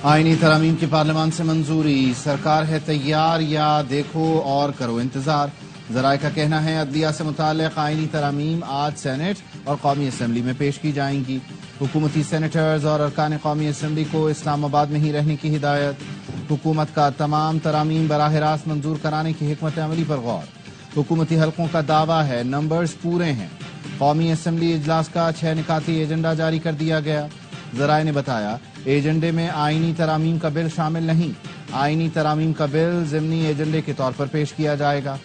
آئینی ترامیم کی پارلیمان سے منظوری، سرکار ہے تیار یا دیکھو اور کرو انتظار۔ ذرائع کا کہنا ہے عدلیہ سے متعلق آئینی ترامیم آج سینٹ اور قومی اسمبلی میں پیش کی جائیں گی۔ حکومتی سینیٹرز اور ارکان قومی اسمبلی کو اسلام آباد میں ہی رہنے کی ہدایت۔ حکومت کا تمام ترامیم براہ راست منظور کرانے کی حکمت عملی پر غور۔ حکومتی حلقوں کا دعویٰ ہے نمبرز پورے ہیں۔ قومی اسمبلی اجلاس کا 6 نکاتی ایجنڈا جاری کر دیا گیا۔ ذرائع نے بتایا ایجنڈے میں آئینی ترامیم کا بل شامل نہیں، آئینی ترامیم کا بل ضمنی ایجنڈے کے طور پر پیش کیا جائے گا۔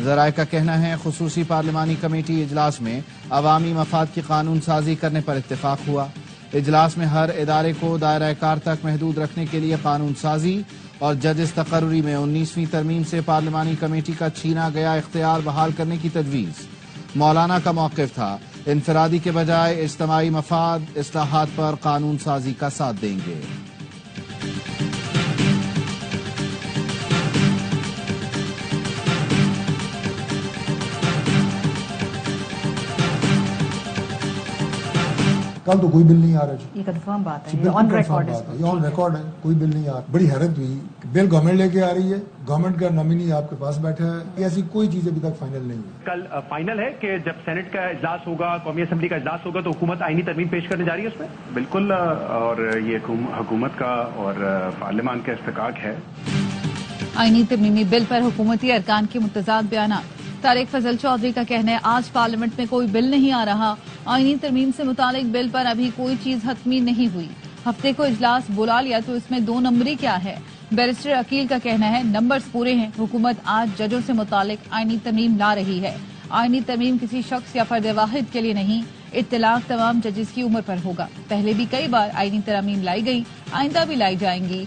ذرائع کا کہنا ہے خصوصی پارلیمانی کمیٹی اجلاس میں عوامی مفاد کی قانون سازی کرنے پر اتفاق ہوا۔ اجلاس میں ہر ادارے کو دائرہ کار تک محدود رکھنے کے لیے قانون سازی اور ججز تقرری میں 19ویں ترمیم سے پارلیمانی کمیٹی کا چھینا گیا اختیار بحال کرنے کی تجویز۔ مولانا کا موقف تھا انفرادی کے بجائے اجتماعی مفاد اصلاحات پر قانون سازی کا ساتھ دیں گے۔ کل تو کوئی بل نہیں آ رہا جی، یہ کنفرم بات ہے، یہ آن ریکارڈ ہے، یہ آن ریکارڈ ہے، کوئی بل نہیں آ رہا۔ بڑی حیرت ہوئی، بل گورنمنٹ لے کے آ رہی ہے، گورنمنٹ کا نامینی آپ کے پاس بیٹھا ہے، ایسی کوئی چیز ابھی تک فائنل نہیں ہے۔ کل فائنل ہے کہ جب سینٹ کا اجلاس ہوگا، قومی اسمبلی کا اجلاس ہوگا تو حکومت آئینی ترمیم پیش کرنے جا رہی ہے اس میں؟ بالکل، اور یہ حکومت کا اور پارلیمان کا استحقاق ہے۔ آئینی ترمیمی بل پر حکومتی ارکان کے متضاد بیانات۔ طارق فضل چودھری کا کہنا ہے آج پارلیمنٹ میں کوئی بل نہیں آ رہا، آئینی ترمیم سے متعلق بل پر ابھی کوئی چیز حتمی نہیں ہوئی، ہفتے کو اجلاس بلا لیا تو اس میں 2 نمبری کیا ہے۔ بیرسٹر عقیل کا کہنا ہے نمبرز پورے ہیں، حکومت آج ججوں سے متعلق آئینی ترمیم لا رہی ہے، آئینی ترمیم کسی شخص یا فرد واحد کے لیے نہیں، اطلاق تمام ججز کی عمر پر ہوگا۔ پہلے بھی کئی بار آئینی ترامیم لائی گئی، آئندہ بھی لائی جائیں گی۔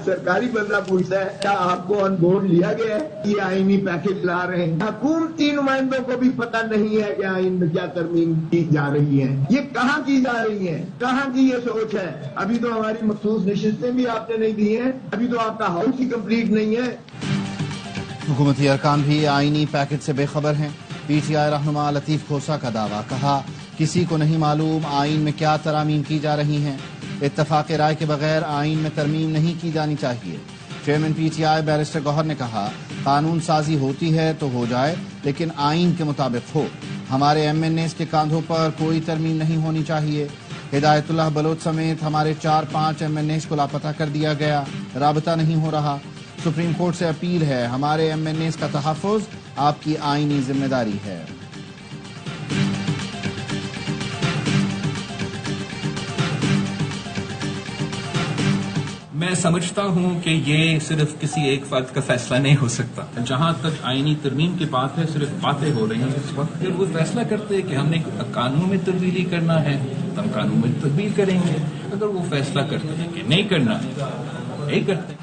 سرکاری بندہ پوچھتا ہے کیا آپ کو آن بورڈ لیا گیا ہے؟ یہ آئینی پیکج لا رہے ہیں، حکومتی نمائندوں کو بھی پتہ نہیں ہے کہ آئین میں کیا ترمیم کی جا رہی ہے، یہ کہاں کی جا رہی ہے، کہاں کی یہ سوچ ہے۔ ابھی تو ہماری مخصوص نشستیں بھی آپ نے نہیں دی ہیں، ابھی تو آپ کا ہاؤس ہی کمپلیٹ نہیں ہے۔ حکومتی ارکان بھی آئینی پیکج سے بے خبر ہیں۔ پی ٹی آئی رہنما لطیف کھوسا کا دعویٰ، کہا کسی کو نہیں معلوم آئین میں کیا ترامیم کی جا رہی ہیں، اتفاق رائے کے بغیر آئین میں ترمیم نہیں کی جانی چاہیے۔ Chairman P T I barrister Gohar نے کہا قانون سازی ہوتی ہے تو ہو جائے لیکن آئین کے مطابق ہو، ہمارے ایم این ایز کے کاندھوں پر کوئی ترمیم نہیں ہونی چاہیے۔ ہدایت اللہ بلوچ سمیت ہمارے 4-5 ایم این ایز کو لاپتہ کر دیا گیا، رابطہ نہیں ہو رہا۔ سپریم کورٹ سے اپیل ہے ہمارے ایم این ایز کا تحفظ آپ کی آئینی ذمہ داری ہے۔ میں سمجھتا ہوں کہ یہ صرف کسی ایک فرد کا فیصلہ نہیں ہو سکتا۔ جہاں تک آئینی ترمیم کی بات ہے صرف باتیں ہو رہی ہیں اس وقت، پھر وہ فیصلہ کرتے ہیں کہ ہم نے قانون میں تبدیلی کرنا ہے تو ہم قانون میں تبدیل کریں گے، اگر وہ فیصلہ کرتے ہیں کہ نہیں کرنا نہیں کرتے۔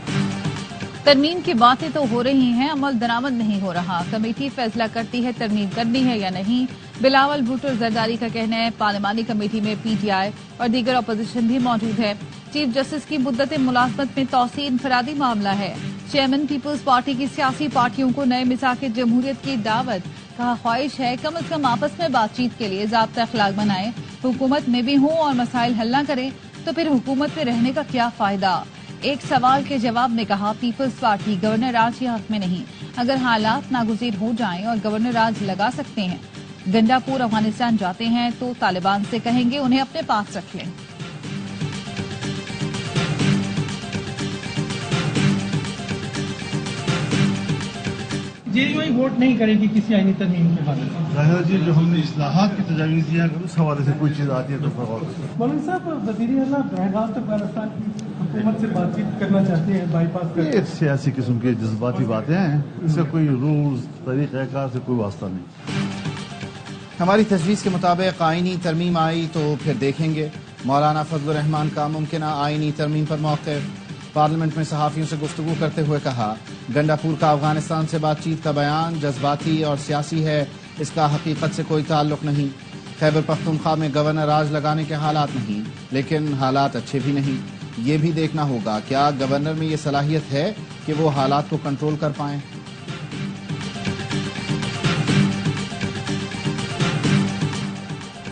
ترمیم کی باتیں تو ہو رہی ہیں، عمل درآمد نہیں ہو رہا، کمیٹی فیصلہ کرتی ہے ترمیم کرنی ہے یا نہیں۔ بلاول بھٹو زرداری کا کہنا ہے پارلیمانی کمیٹی میں پی ٹی آئی اور دیگر اپوزیشن بھی موجود ہے، چیف جسٹس کی مدت ملازمت میں توسیع انفرادی معاملہ ہے۔ چیئرمین پیپلز پارٹی کی سیاسی پارٹیوں کو نئے مساق جمہوریت کی دعوت، کہا خواہش ہے کم از کم آپس میں بات چیت کے لیے ضابطہ اخلاق بنائیں، حکومت میں بھی ہوں اور مسائل حل نہ کریں تو پھر حکومت میں رہنے کا کیا فائدہ۔ ایک سوال کے جواب میں کہا پیپلز پارٹی گورنر راج کے حق میں نہیں، اگر حالات ناگزیر ہو جائیں اور گورنر راج لگا سکتے ہیں، گنڈا پور افغانستان جاتے ہیں تو طالبان سے کہیں گے انہیں اپنے پاس رکھ لیں۔ جے یو آئی ووٹ نہیں کرے گی کسی آئینی ترمیم کے بارے میں۔ ظاہر جی جو ہم نے اصلاحات کی تجاویز دیا اگر اس حوالے سے کوئی چیز آتی ہے تو غور کریں۔ مولانا صاحب وزیر اعلیٰ بہرحال تو افغانستان کی حکومت سے بات چیت کرنا چاہتے ہیں، بائی پاس کرتے ہیں۔ یہ سیاسی قسم کی جذباتی باتیں ہیں، اس سے کوئی رولز طریقہ کار سے کوئی واسطہ نہیں۔ ہماری تجویز کے مطابق آئینی ترمیم آئی تو پھر دیکھیں گے۔ مولانا فضل الرحمان کا ممکنہ آئینی ترمیم پر موقف۔ پارلیمنٹ میں صحافیوں سے گفتگو کرتے ہوئے کہا گنڈا پور کا افغانستان سے بات چیت کا بیان جذباتی اور سیاسی ہے، اس کا حقیقت سے کوئی تعلق نہیں۔ خیبر پختونخوا میں گورنر راج لگانے کے حالات نہیں، لیکن حالات اچھے بھی نہیں، یہ بھی دیکھنا ہوگا کیا گورنر میں یہ صلاحیت ہے کہ وہ حالات کو کنٹرول کر پائیں۔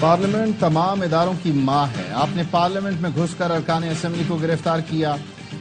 پارلیمنٹ تمام اداروں کی ماں ہے. آپ نے پارلیمنٹ میں گھس کر ارکان اسمبلی کو گرفتار کیا.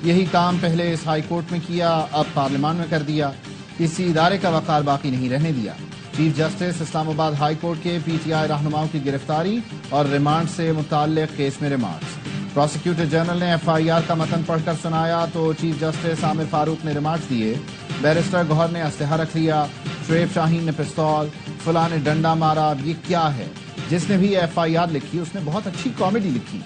یہی کام پہلے اس ہائی کورٹ میں کیا، اب پارلیمان میں کر دیا. کسی ادارے کا وقار باقی نہیں رہنے دیا. چیف جسٹس اسلام آباد ہائی کورٹ کے پی ٹی آئی رہنماؤں کی گرفتاری اور ریمانڈ سے متعلق کیس میں ریمارکس. پروسیکیوٹر جنرل نے ایف آئی آر کا متن پڑھ کر سنایا تو چیف جسٹس عامر فاروق نے ریمارکس دیے. بیرسٹر گوہر نے اسلحہ رکھ لیا، شعیب شاہین نے پستول، فلاں نے ڈنڈا مارا. اب یہ کیا ہے؟ جس نے بھی ایف آئی آر لکھی اس نے بہت اچھی کامیڈی لکھی.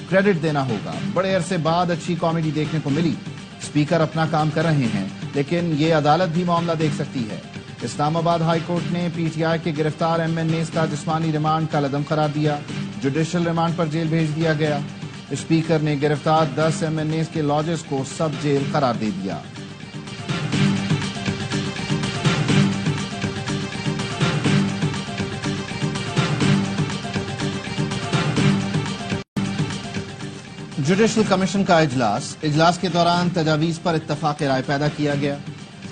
کریڈٹ دینا ہوگا. بڑے عرصے بعد اچھی کامیڈی دیکھنے کو ملی. اسپیکر اپنا کام کر رہے ہیں لیکن یہ عدالت بھی معاملہ دیکھ سکتی ہے. اسلام آباد ہائی کورٹ نے پی ٹی آئی کے گرفتار ایم این ایز کا جسمانی ریمانڈ کل عدم قرار دیا. جوڈیشل ریمانڈ پر جیل بھیج دیا گیا. اسپیکر نے گرفتار 10 ایم این ایز کے لاجز کو سب جیل قرار دے دیا. جوڈیشل کمیشن کا اجلاس کے دوران تجاویز پر اتفاق رائے پیدا کیا گیا.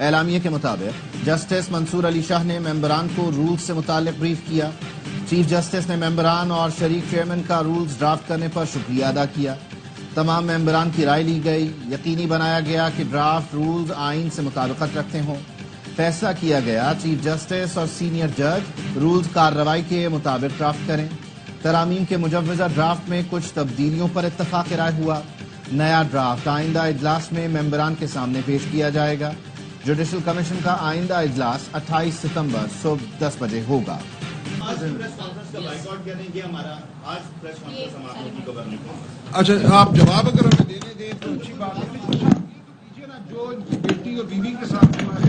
اعلامیے کے مطابق جسٹس منصور علی شاہ نے ممبران کو رولز سے متعلق بریف کیا. چیف جسٹس نے ممبران اور شریک چیئرمین کا رولز ڈرافٹ کرنے پر شکریہ ادا کیا. تمام ممبران کی رائے لی گئی. یقینی بنایا گیا کہ ڈرافٹ رولز آئین سے مطابقت رکھتے ہوں. فیصلہ کیا گیا چیف جسٹس اور سینئر جج رولز کارروائی کے مطابق ڈرافٹ کریں. ترامیم کے مجوزہ ڈرافٹ میں کچھ تبدیلیوں پر اتفاق رائے ہوا. نیا ڈرافٹ آئندہ اجلاس میں ممبران کے سامنے پیش کیا جائے گا. جوڈیشل کمیشن کا آئندہ اجلاس 28 ستمبر صبح 10 بجے ہوگا. اچھا آپ جواب اگر ہمیں دینے دیں تو اچھی بات ہے. جو ان کی بیٹی اور بیوی کے ساتھ ہوا ہے.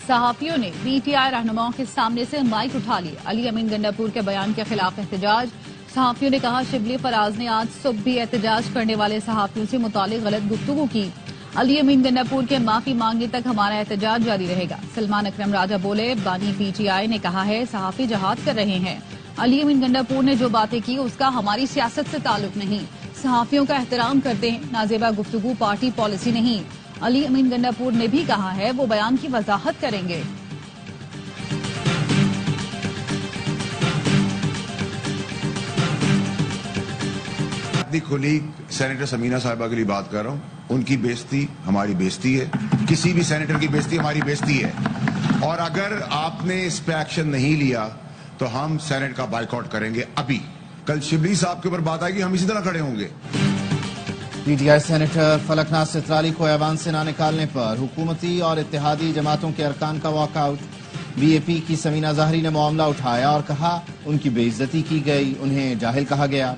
صحافیوں نے پی ٹی آئی رہنماؤں کے سامنے سے مائک اٹھا لیے. علی امین گنڈاپور کے بیان کے خلاف احتجاج. صحافیوں نے کہا شبلی فراز نے آج صبح بھی احتجاج کرنے والے صحافیوں سے متعلق غلط گفتگو کی. علی امین گنڈاپور کے معافی مانگنے تک ہمارا احتجاج جاری رہے گا. سلمان اکرم راجہ بولے بانی پی ٹی آئی نے کہا ہے صحافی جہاد کر رہے ہیں. علی امین گنڈاپور نے جو باتیں کی اس کا ہماری سیاست سے تعلق نہیں. صحافیوں کا احترام کرتے ہیں. نازیبہ گفتگو پارٹی پالیسی نہیں. علی امین گنڈاپور نے بھی کہا ہے وہ بیان کی وضاحت کریں گے. اپنی کولیگ سینیٹر سمینہ صاحبہ کے لیے بات کر رہا ہوں. ان کی بےزتی ہماری بےزتی ہے. کسی بھی سینیٹر کی بےزتی ہماری بےزتی ہے. اور اگر آپ نے اس پہ ایکشن نہیں لیا تو ہم سینیٹ کا بائیکاٹ کریں گے. ابھی کل شبلی صاحب کے اوپر بات آئے گی ہم اسی طرح کھڑے ہوں گے. پی ٹی آئی سینیٹر فلک ناتھ سترالی کو ایوان سے نہ نکالنے پر حکومتی اور اتحادی جماعتوں کے ارکان کا واک آؤٹ. بی اے پی کی سمینہ ظاہری نے معاملہ اٹھایا اور کہا ان کی بے عزتی کی گئی، انہیں جاہل کہا گیا.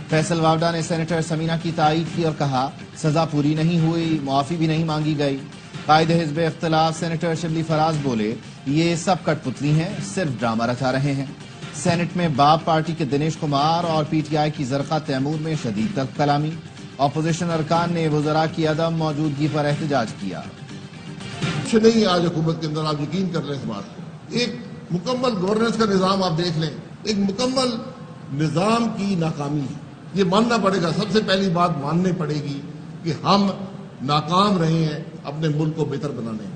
فیصل واوڈا نے سینیٹر سمینہ کی تائید کی اور کہا سزا پوری نہیں ہوئی، معافی بھی نہیں مانگی گئی. قائد حزب اختلاف سینیٹر شبلی فراز بولے یہ سب کٹ پتلی ہیں، صرف ڈرامہ رچا رہے ہیں. سینٹ میں باب پارٹی کے دنیش کمار اور پی ٹی آئی کی زرقا تیمور میں شدید تلخ کلامی. اپوزیشن ارکان نے وزراء کی عدم موجودگی پر احتجاج کیا. نہیں آج حکومت کے اندر آپ یقین کر رہے ہیں اس بات کو. ایک مکمل گورننس کا نظام آپ دیکھ لیں، ایک مکمل نظام کی ناکامی ہے. یہ ماننا پڑے گا، سب سے پہلی بات ماننی پڑے گی کہ ہم ناکام رہے ہیں اپنے ملک کو بہتر بنانے میں.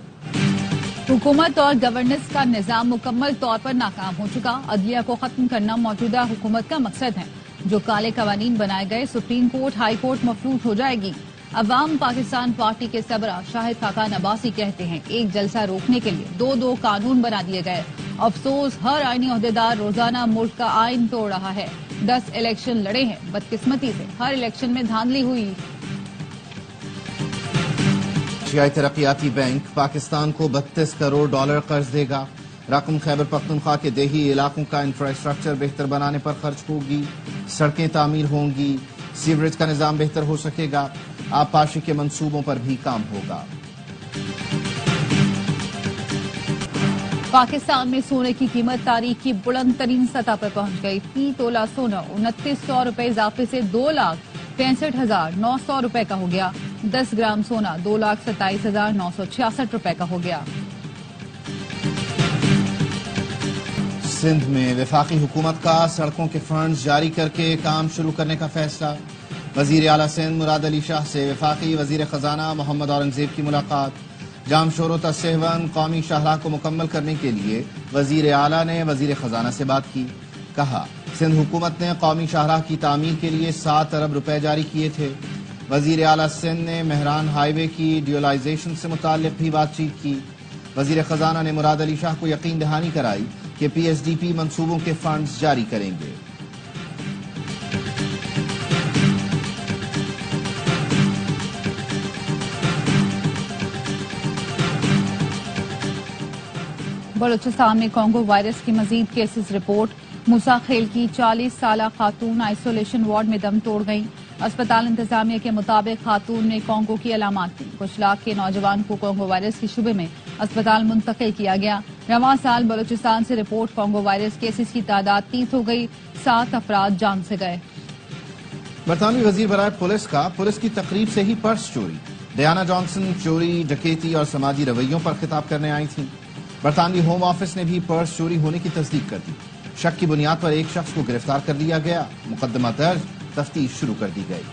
حکومت اور گورننس کا نظام مکمل طور پر ناکام ہو چکا. عدلیہ کو ختم کرنا موجودہ حکومت کا مقصد ہے. جو کالے قوانین بنائے گئے سپریم کورٹ ہائی کورٹ مفلوٹ ہو جائے گی. عوام پاکستان پارٹی کے سربراہ شاہد خاقان عباسی کہتے ہیں ایک جلسہ روکنے کے لیے دو قانون بنا دیے گئے. افسوس ہر آئینی عہدیدار روزانہ ملک کا آئین توڑ رہا ہے. 10 الیکشن لڑے ہیں، بدقسمتی سے ہر الیکشن میں دھاندلی ہوئی. ایشیائی ترقیاتی بینک پاکستان کو $32 کروڑ قرض دے گا. رقم خیبر پختونخوا کے دیہی علاقوں کا انفراسٹرکچر بہتر بنانے پر خرچ ہوگی. سڑکیں تعمیر ہوں گی، سیوریج کا نظام بہتر ہو سکے گا، آبپاشی کے منصوبوں پر بھی کام ہوگا. پاکستان میں سونے کی قیمت تاریخ کی بلند ترین سطح پر پہنچ گئی. فی تولہ سونا 2900 روپے اضافے سے 2,65,900 روپے کا ہو گیا. 10 گرام سونا 2,27,966 روپے کا ہو گیا. سندھ میں وفاقی حکومت کا سڑکوں کے فنڈز جاری کر کے کام شروع کرنے کا فیصلہ. وزیر اعلیٰ سندھ مراد علی شاہ سے وفاقی وزیر خزانہ محمد اورنگزیب کی ملاقات. جامشورو سہون قومی شاہراہ کو مکمل کرنے کے لیے وزیر اعلیٰ نے وزیر خزانہ سے بات کی. کہا سندھ حکومت نے قومی شاہراہ کی تعمیر کے لیے 7 ارب روپے جاری کیے تھے. وزیر اعلیٰ سندھ نے مہران ہائی وے کی ڈیولائزیشن سے متعلق بھی بات چیت کی. وزیر خزانہ نے مراد علی شاہ کو یقین دہانی کرائی کہ پی ایس ڈی پی منصوبوں کے فنڈز جاری کریں گے. بلوچستان میں کانگو وائرس کی مزید کیسز رپورٹ. موسیٰ خیل کی 40 سالہ خاتون آئسولیشن وارڈ میں دم توڑ گئیں. اسپتال انتظامیہ کے مطابق خاتون نے کانگو کی علامات دی. کچھ لاکھ کے نوجوان کو کانگو وائرس کے شبے میں اسپتال منتقل کیا گیا. رواں سال بلوچستان سے رپورٹ کانگو وائرس کیسز کی تعداد 30 ہو گئی. 7 افراد جان سے گئے. برطانوی وزیر برائے پولیس کی تقریب سے ہی پرس چوری. ڈیانا جانسن چوری ڈکیتی اور سماجی رویوں پر خطاب کرنے آئی تھیں. برطانوی ہوم آفس نے بھی پرس چوری ہونے کی تصدیق کر دی. شک کی بنیاد پر ایک شخص کو گرفتار کر لیا گیا. مقدمہ درج، تفتیش شروع کر دی گئی.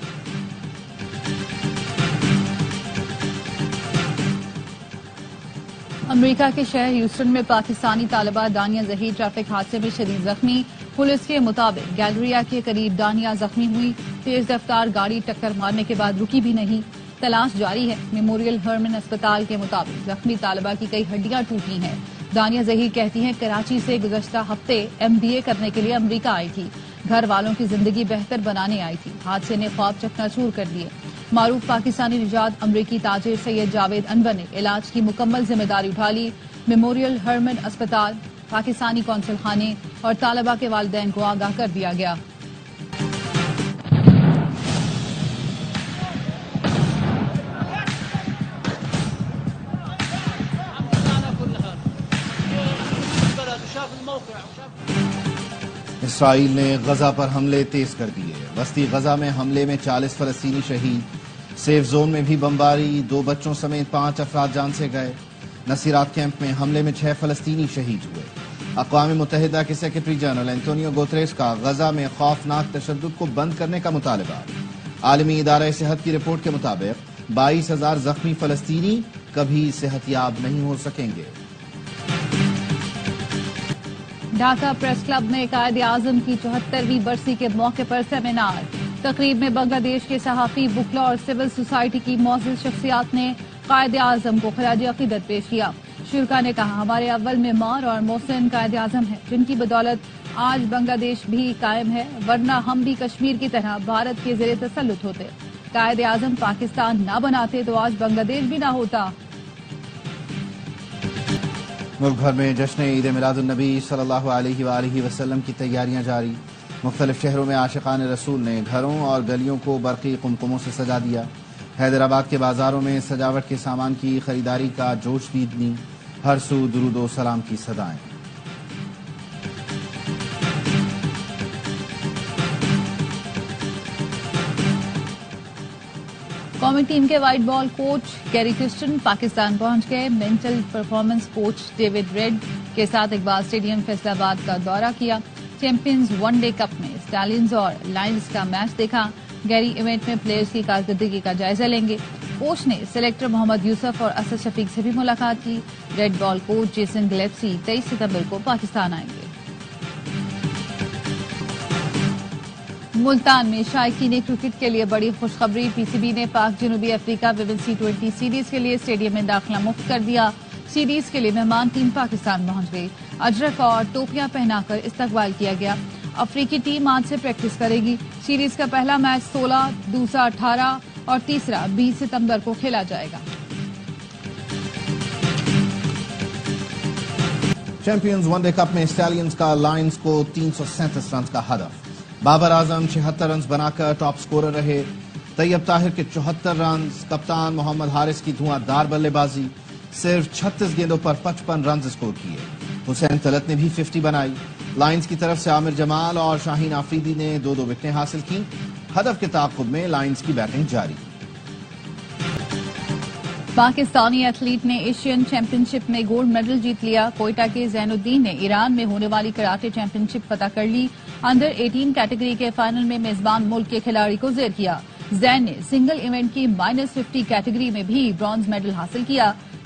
امریکہ کے شہر ہیوسٹن میں پاکستانی طالبہ دانیہ ظہیر ٹریفک حادثے میں شدید زخمی. پولیس کے مطابق گیلریا کے قریب دانیہ زخمی ہوئی. تیز رفتار گاڑی ٹکر مارنے کے بعد رکی بھی نہیں. تلاش جاری ہے. میموریل ہرمن اسپتال کے مطابق زخمی طالبہ کی کئی ہڈیاں ٹوٹی ہیں. دانیہ ظہیر کہتی ہیں کراچی سے گزشتہ ہفتے MBA کرنے کے لیے امریکہ آئی تھی. گھر والوں کی زندگی بہتر بنانے آئی تھی. حادثے نے خواب چکنا چور کر دیے. معروف پاکستانی نژاد امریکی تاجر سید جاوید انور نے علاج کی مکمل ذمہ داری اٹھا لی. میموریل ہرمن اسپتال، پاکستانی قونصل خانے اور طالبہ کے والدین کو آگاہ کر دیا گیا. اسرائیل نے غزہ پر حملے تیز کر دیے. وسطی غزہ میں حملے میں 40 فلسطینی شہید. سیف زون میں بھی بمباری. 2 بچوں سمیت 5 افراد جان سے گئے. نصیرات کیمپ میں حملے میں 6 فلسطینی شہید ہوئے. اقوام متحدہ کے سیکرٹری جنرل اینٹونیو گوتریس کا غزہ میں خوفناک تشدد کو بند کرنے کا مطالبہ. عالمی ادارہ صحت کی رپورٹ کے مطابق 22,000 زخمی فلسطینی کبھی صحت یاب نہیں ہو سکیں گے. ڈھاکہ پریس کلب میں قائد اعظم کی 74ویں برسی کے موقع پر سیمینار. تقریب میں بنگلہ دیش کے صحافی، وکلا اور سول سوسائٹی کی معزز شخصیات نے قائد اعظم کو خراج عقیدت پیش کیا. شرکا نے کہا ہمارے اول معمار اور محسن قائد اعظم ہیں جن کی بدولت آج بنگلہ دیش بھی قائم ہے، ورنہ ہم بھی کشمیر کی طرح بھارت کے زیر تسلط ہوتے. قائد اعظم پاکستان نہ بناتے تو آج بنگلہ دیش بھی نہ ہوتا. ملک بھر میں جشن عید میلاد النبی صلی اللہ علیہ وآلہ وسلم کی تیاریاں جاری. مختلف شہروں میں عاشقان رسول نے گھروں اور گلیوں کو برقی قمقموں سے سجا دیا. حیدرآباد کے بازاروں میں سجاوٹ کے سامان کی خریداری کا جوش بھی. ہر سو درود و سلام کی صدائیں. قومی ٹیم کے وائٹ بال کوچ گیری کرسٹن پاکستان پہنچ گئے. Mental performance coach David Reid کے ساتھ اقبال اسٹیڈیم فیصل آباد کا دورہ کیا. چیمپئنز ون ڈے کپ میں اسٹالینز اور لائنز کا میچ دیکھا. گیری ایونٹ میں پلیئرز کی کارکردگی کا جائزہ لیں گے. کوچ نے سلیکٹر محمد یوسف اور اسد شفیق سے بھی ملاقات کی. ریڈ بال کوچ جیسن گلیپسی 23 ستمبر کو پاکستان آئیں گے. ملتان میں شائقین کرکٹ کے لیے بڑی خوشخبری. پی سی بی نے پاک جنوبی افریقہ ویمن T20 سیریز کے لیے اسٹیڈیم میں داخلہ مفت کر دیا. سیریز کے لیے مہمان ٹیم پاکستان پہنچ گئی. اجرک اور ٹوپیاں پہنا کر استقبال کیا گیا. افریقی ٹیم آج سے پریکٹس کرے گی. سیریز کا پہلا میچ 16، دوسرا 18 اور تیسرا 20 ستمبر کو کھیلا جائے گا. چیمپئنز ون ڈے کپ میں اسٹالینز کا لائنز کو 337 رنز کا ہدف. بابر اعظم 76 رنز بنا کر ٹاپ سکورر رہے. طیب طاہر کے 74 رنز. کپتان محمد حارث کی دھواں دار بلے بازی. صرف 36 گیندوں پر 55 رنز اسکور کیے. حسین طلعت نے بھی 50 بنائی. لائنز کی طرف سے عامر جمال اور شاہین آفریدی نے 2 وکٹیں حاصل کی. ہدف کے تعاقب میں لائنز کی بیٹنگ جاری. پاکستانی ایتھلیٹ نے ایشین چیمپئن شپ میں گولڈ میڈل جیت لیا. کوئٹہ کے زین الدین نے ایران میں ہونے والی کراٹے چیمپئن شپ فتح کر لی. انڈر 18 کیٹیگری کے فائنل میں میزبان ملک کے کھلاڑی کو زیر کیا. زین نے سنگل ایونٹ کی -50 کیٹیگری میں بھی برونز میڈل حاصل کیا.